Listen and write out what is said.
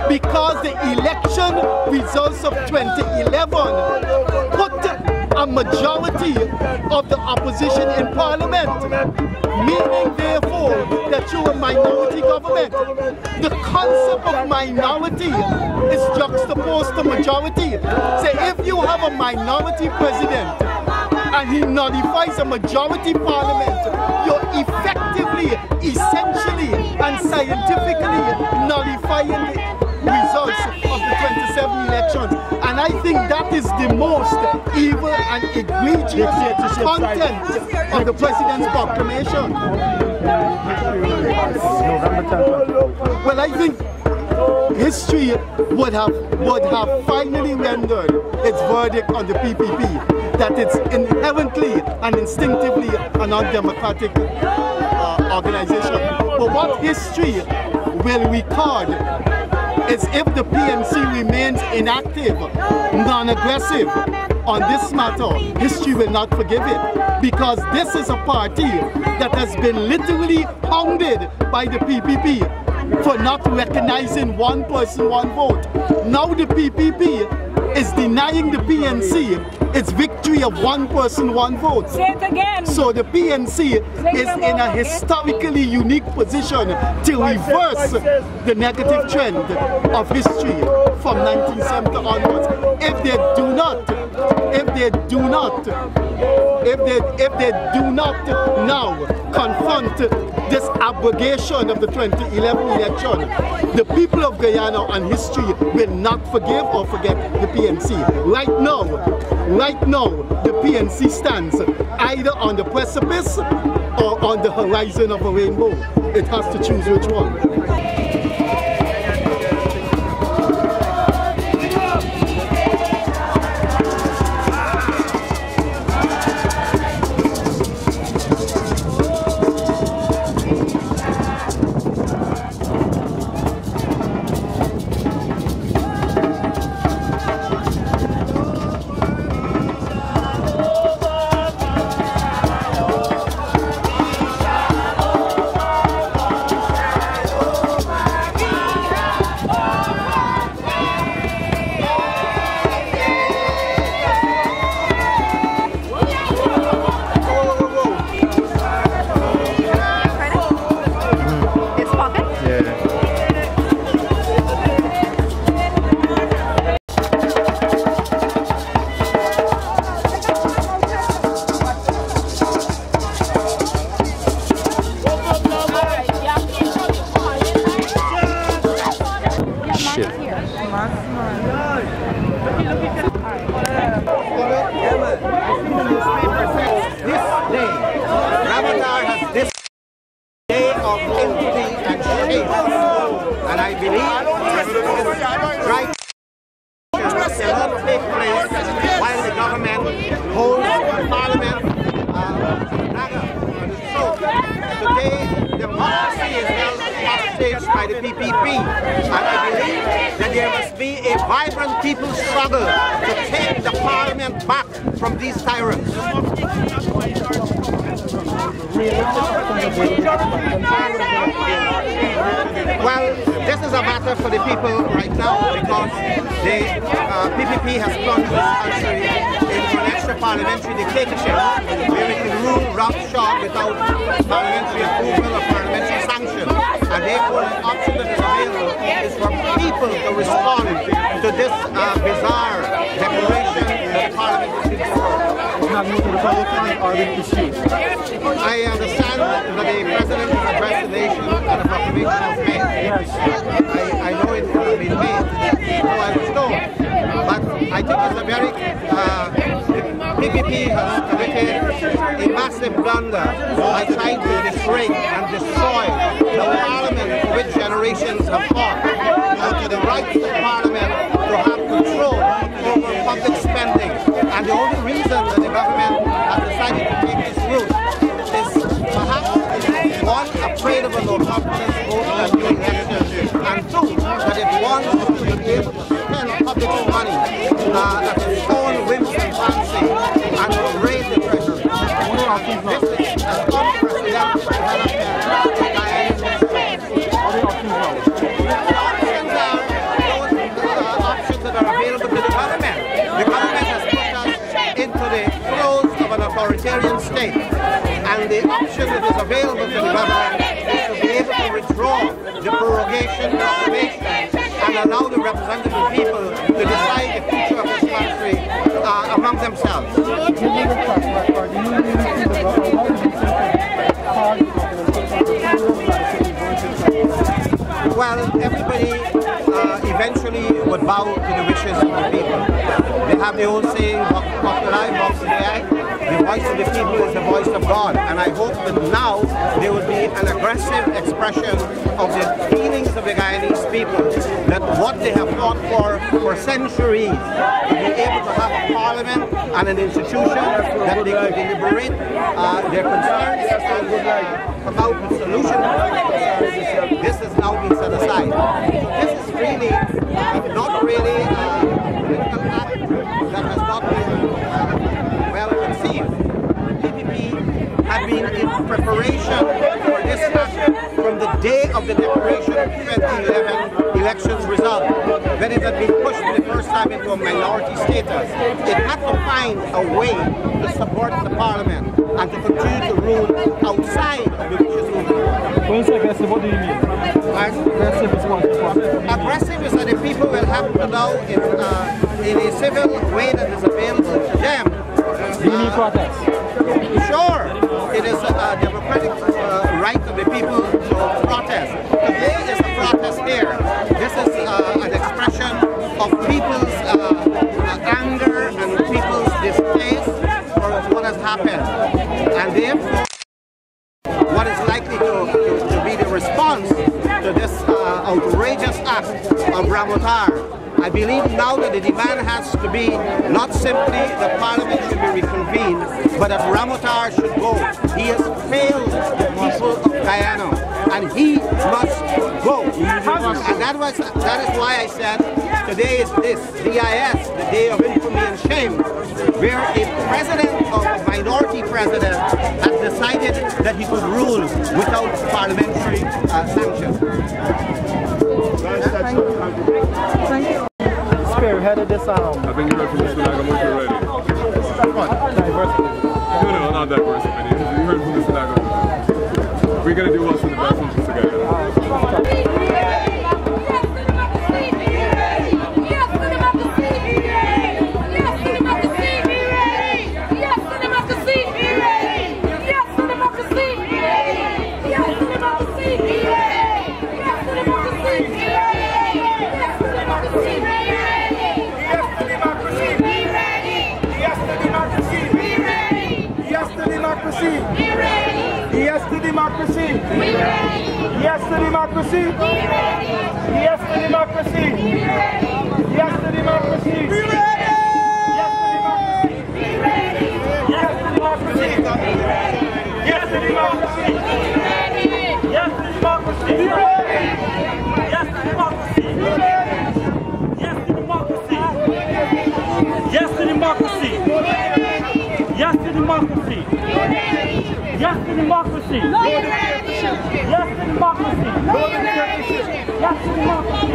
because the election results of 2011 put a majority of the opposition in Parliament, meaning therefore that you're a minority government. The concept of minority is juxtaposed to majority. Say if you have a minority president and he nullifies a majority parliament, you're effectively, essentially and scientifically nullifying the results of the 27 elections. And I think that is the most evil and egregious content of the president's proclamation. Well, I think history would have finally rendered its verdict on the PPP, that it's inherently and instinctively an undemocratic organization. But what history will record is if the PNC remains inactive, non-aggressive on this matter, history will not forgive it, because this is a party that has been literally hounded by the PPP for not recognizing one person, one vote. Now the PPP is denying the PNC its victory of one person, one vote. Say it again. So the PNC is in a historically unique position to reverse the negative trend of history from 1970 onwards. If they do not now confront this abrogation of the 2011 election, the people of Guyana and history will not forgive or forget the PNC. Right now, the PNC stands either on the precipice or on the horizon of a rainbow. It has to choose which one. By the PPP, and I believe that there must be a vibrant people's struggle to take the parliament back from these tyrants. Well, this is a matter for the people right now, because the PPP has plunged this country into an extra parliamentary dictatorship where it can rule roughshod without parliamentary approval or parliamentary sanction. And therefore, the option that is available is for people to respond to this bizarre declaration that Parliament is in I understand that the President has addressed the nation and a proclamation was made. I know it has been made, so I was told. But I think it's a very PPP has committed a massive blunder by trying to disrupt and destroy the Parliament for which generations have fought, to the rights of Parliament to have control over public spending. And the only reason that the government has decided to take this route is perhaps one, afraid of a low confidence vote at the election, and two, that it wants to be able to spend public money at its own whims and fancy and to raise the treasury. This is an unprecedented development in Guyana history. The options are authoritarian state. And the option that is available to the government is to be able to withdraw the prorogation proclamation and allow the representative people to decide the future of this country among themselves. Well, everybody eventually would bow to the wishes of the people. They have the old saying, "Box the eye, box the eye." The voice of the people is the voice of God, and I hope that now there will be an aggressive expression of the feelings of the Guyanese people, that what they have fought for centuries, to be able to have a parliament and an institution that they could deliberate their concerns and come out with solutions. This has now been set aside. So this is really not really a political act that has not been well conceived. The PPP have been in preparation for this act from the day of the declaration of 2011 elections result, when it had been pushed for the first time into a minority status. It had to find a way to support the parliament and to continue to rule outside of the wishes of the people. When you say aggressive, what do you mean? Aggressive is what? Aggressive is that the people will have to now, in a civil way that is available to them. Do you mean protest? Sure, it is a democratic right of the people to protest. Today is a protest here. This is an expression of people's anger and people's distaste for what has happened. And therefore, what is likely to be the response to this outrageous act of Ramotar? I believe now that the demand has to be not simply the parliament should be reconvened, but that Ramotar should go. He has failed the people of Guyana, and he must go. And that is why I said today is this DIS, the day of infamy and shame, where a president of a minority president has decided that he could rule without parliamentary sanction. Thank you. Spearheaded this I think you heard from Mr. Nagamushi already. what? Diversity. No, not diversity. You heard from Mr. Nagamushi. We're going to do what's in the best interest of Guyana. Yes to democracy. Yes to democracy. Yes to democracy. Yes to democracy. Yes to democracy. Yes to democracy. Yes to democracy. Yes to democracy. Yes to democracy. Yes to democracy. Yes to democracy. Yes to democracy. Yes to democracy. Yes to democracy.